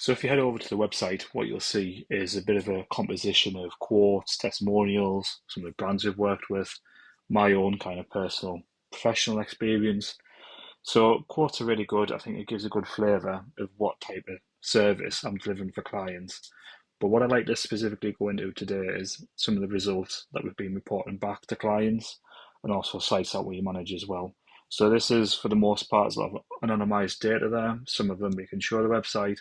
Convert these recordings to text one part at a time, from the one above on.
So if you head over to the website, what you'll see is a bit of a composition of quotes, testimonials, some of the brands we've worked with, my own kind of personal professional experience. So quotes are really good. I think it gives a good flavour of what type of service I'm delivering for clients. But what I'd like to specifically go into today is some of the results that we've been reporting back to clients and also sites that we manage as well. So this is, for the most part, a lot of anonymised data there. Some of them we can show the website,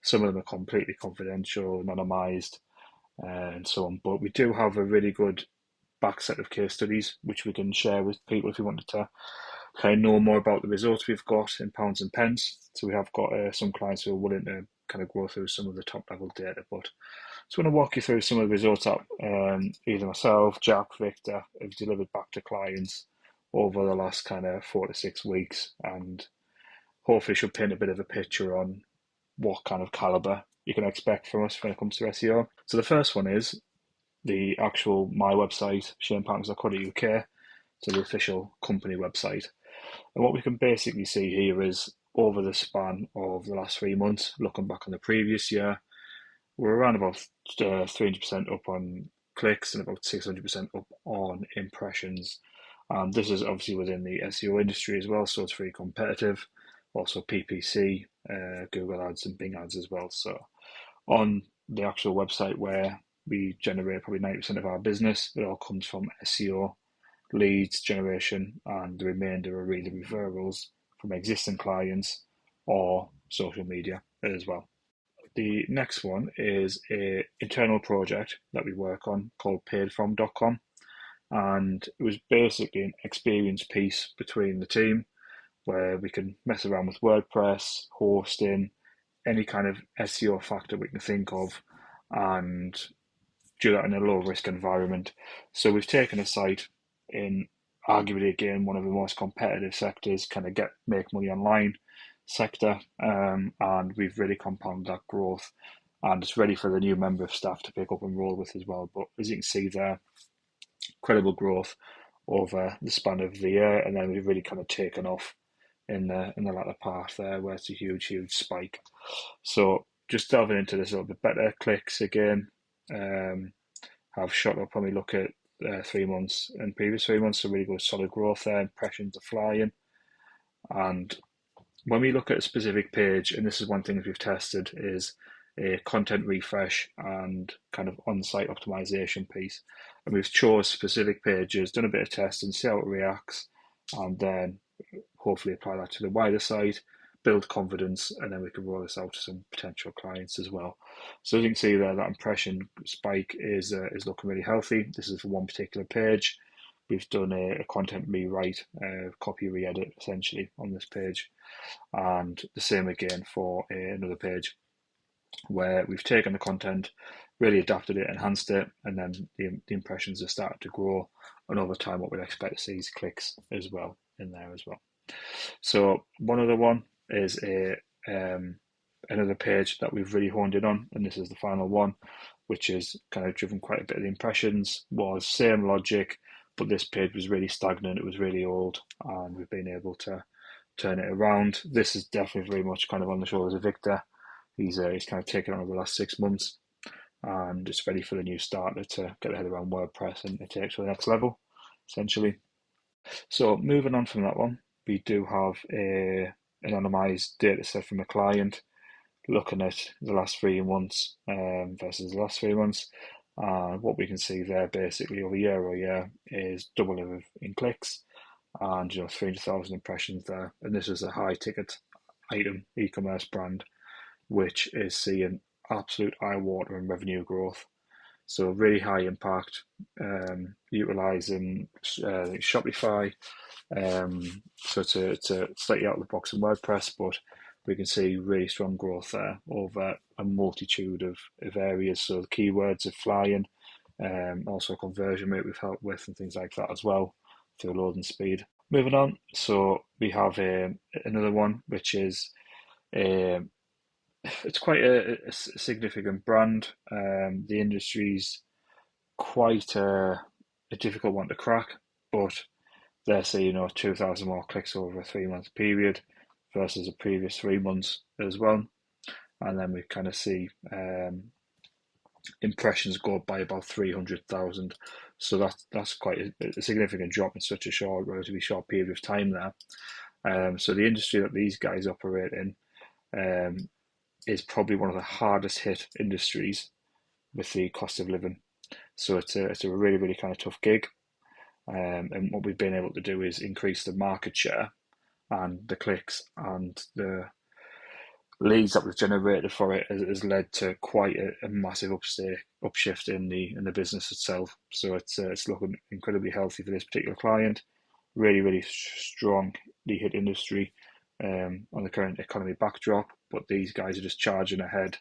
some of them are completely confidential, anonymised, and so on. But we do have a really good back set of case studies which we can share with people if you wanted to kind of know more about the results we've got in pounds and pence. So we have got some clients who are willing to kind of go through some of the top level data. But I just want to walk you through some of the results that either myself, Jack, Victor have delivered back to clients over the last kind of 4 to 6 weeks, and hopefully should paint a bit of a picture on what kind of caliber you can expect from us when it comes to SEO. So the first one is the actual my website, shanepartners.co.uk, so the official company website. And what we can basically see here is over the span of the last 3 months, looking back on the previous year, we're around about 300% up on clicks and about 600% up on impressions. This is obviously within the SEO industry as well, so it's very competitive. Also PPC, Google Ads and Bing Ads as well. So on the actual website where we generate probably 90% of our business, it all comes from SEO, leads generation, and the remainder are really referrals from existing clients or social media as well. The next one is a internal project that we work on called paidfrom.com, and it was basically an experience piece between the team where we can mess around with WordPress, hosting, any kind of SEO factor we can think of, and do that in a low risk environment. So we've taken a site in arguably again one of the most competitive sectors, kind of make money online sector, and we've really compounded that growth, and it's ready for the new member of staff to pick up and roll with as well. But as you can see there, incredible growth over the span of the year, and then we've really kind of taken off in the latter part there, where it's a huge spike. So just delving into this a little bit better, clicks again have shot up when we look at 3 months and previous 3 months, so really good solid growth there. Impressions are flying, and when we look at a specific page, and this is one thing that we've tested, is a content refresh and kind of on-site optimization piece. And we've chose specific pages, done a bit of testing, see how it reacts, and then hopefully apply that to the wider site, build confidence, and then we can roll this out to some potential clients as well. So as you can see there, that impression spike is looking really healthy. This is for one particular page. We've done a content rewrite, copy re-edit essentially on this page, and the same again for another page where we've taken the content, really adapted it, enhanced it, and then the impressions have started to grow, and over time what we'd expect to see is clicks as well in there as well. So one other one is another page that we've really honed in on, and this is the final one, which is kind of driven quite a bit of the impressions, was same logic, but this page was really stagnant, it was really old, and we've been able to turn it around. This is definitely very much kind of on the shoulders of Victor. He's kind of taken on over the last 6 months, and it's ready for the new starter to get ahead around WordPress and take it to the next level, essentially. So moving on from that one, we do have a anonymized data set from a client looking at the last 3 months versus the last 3 months. What we can see there basically over year is double in clicks, and 300,000 impressions there. And this is a high ticket item e-commerce brand which is seeing absolute eye-watering revenue growth. So really high impact, utilizing Shopify. So it's a slightly out of the box in WordPress, but we can see really strong growth there over a multitude of areas. So the keywords are flying, also conversion rate we've helped with and things like that as well through loading speed. Moving on, so we have another one which is it's quite a significant brand. The industry's quite a difficult one to crack, but they're saying 2,000 more clicks over a 3 month period versus the previous 3 months as well. and then we kind of see impressions go up by about 300,000. So that's quite a significant drop in such a relatively short period of time there. So the industry that these guys operate in is probably one of the hardest hit industries with the cost of living. So it's a really, really kind of tough gig. And what we've been able to do is increase the market share and the clicks and the leads that we've generated for it has led to quite a massive upshift in the business itself. So it's looking incredibly healthy for this particular client. Really, really strongly hit industry on the current economy backdrop. But these guys are just charging ahead,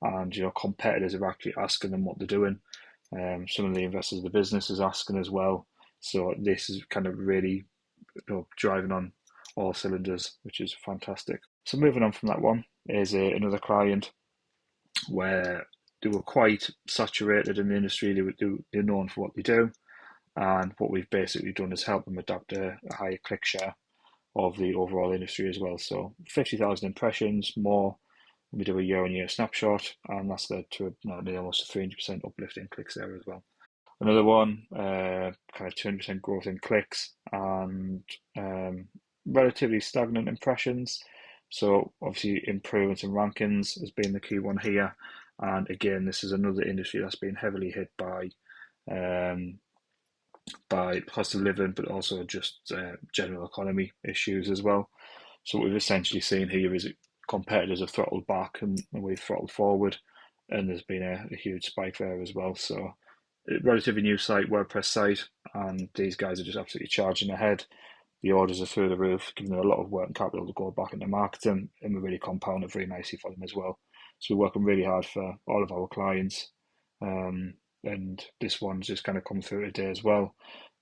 and competitors are actually asking them what they're doing. Some of the investors of the business is asking as well. So this is kind of really driving on all cylinders, which is fantastic. So moving on from that one is another client where they were quite saturated in the industry. They're known for what they do, and what we've basically done is help them adapt a higher click share of the overall industry as well. So 50,000 impressions more. We do a year-on-year snapshot, and that's led to almost a 300% uplift in clicks there as well. Another one, kind of 200% growth in clicks and relatively stagnant impressions. So obviously improvements in rankings has been the key one here. And again, this is another industry that's been heavily hit by cost of living, but also just general economy issues as well. So what we've essentially seen here is competitors have throttled back and we've throttled forward, and there's been a huge spike there as well. So relatively new site, WordPress site, and these guys are just absolutely charging ahead. The orders are through the roof, giving them a lot of work and capital to go back into marketing, and we really compound it very nicely for them as well. So we're working really hard for all of our clients, and this one's just kind of come through today as well.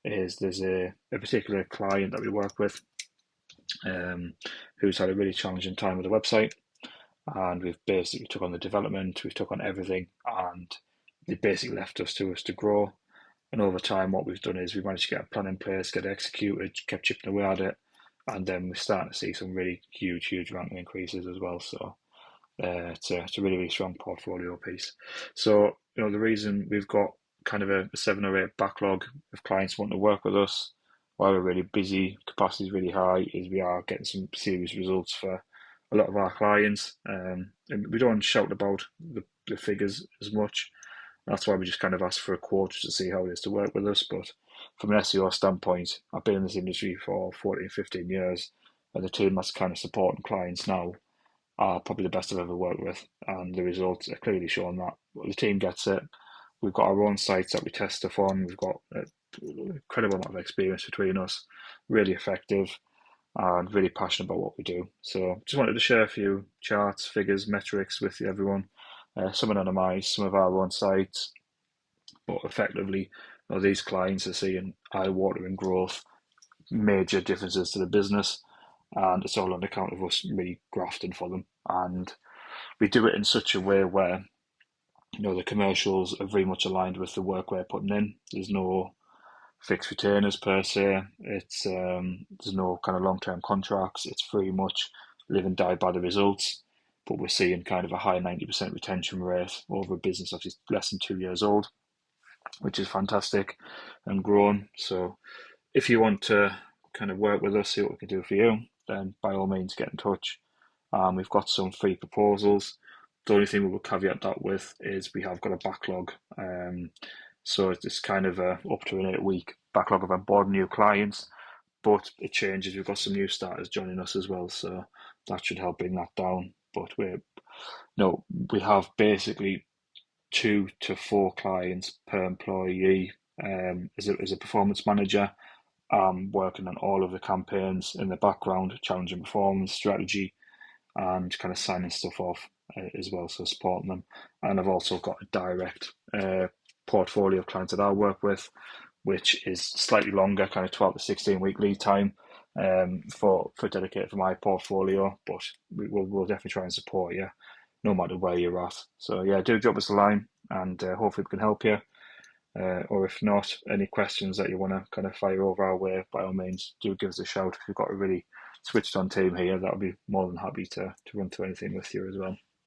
There's a particular client that we work with who's had a really challenging time with the website, and we've basically took on the development, we've took on everything, and they basically left us to grow. And over time, what we've done is we managed to get a plan in place, get it executed, kept chipping away at it, and then we're starting to see some really huge ranking increases as well. So it's a really, really strong portfolio piece. So the reason we've got kind of a 7 or 8 backlog of clients wanting to work with us while we're really busy, capacity is really high, is we are getting some serious results for a lot of our clients. And we don't shout about the figures as much. That's why we just kind of ask for a quote to see how it is to work with us. But from an SEO standpoint, I've been in this industry for 14, 15 years, and the team that's kind of supporting clients now are probably the best I've ever worked with. And the results are clearly showing that. The team gets it. We've got our own sites that we test stuff on. We've got an incredible amount of experience between us, really effective, and really passionate about what we do. So just wanted to share a few charts, figures, metrics with everyone. Some anonymised, some of our own sites, but effectively, these clients are seeing eye-watering growth, major differences to the business, and it's all on account of us really grafting for them. And we do it in such a way where the commercials are very much aligned with the work we're putting in. There's no fixed retainers per se. It's there's no kind of long-term contracts. It's very much live and die by the results. But we're seeing kind of a high 90% retention rate over a business that is less than 2 years old, which is fantastic and growing. So if you want to kind of work with us, see what we can do for you, then by all means get in touch. We've got some free proposals. The only thing we will caveat that with is we have got a backlog. So it's kind of up to an 8-week backlog of onboarding new clients, but it changes. We've got some new starters joining us as well, so that should help bring that down. But we have basically 2 to 4 clients per employee. As a performance manager, working on all of the campaigns in the background, challenging performance strategy, and kind of signing stuff off as well, so supporting them. And I've also got a direct portfolio of clients that I work with, which is slightly longer, kind of 12 to 16 week lead time for dedicated for my portfolio, but we'll definitely try and support you no matter where you're at. So yeah, do drop us a line, and hopefully we can help you. Or if not, any questions that you want to kind of fire over our way, by all means, do give us a shout. If you've got a really switched on team here, that'll be more than happy to run through anything with you as well.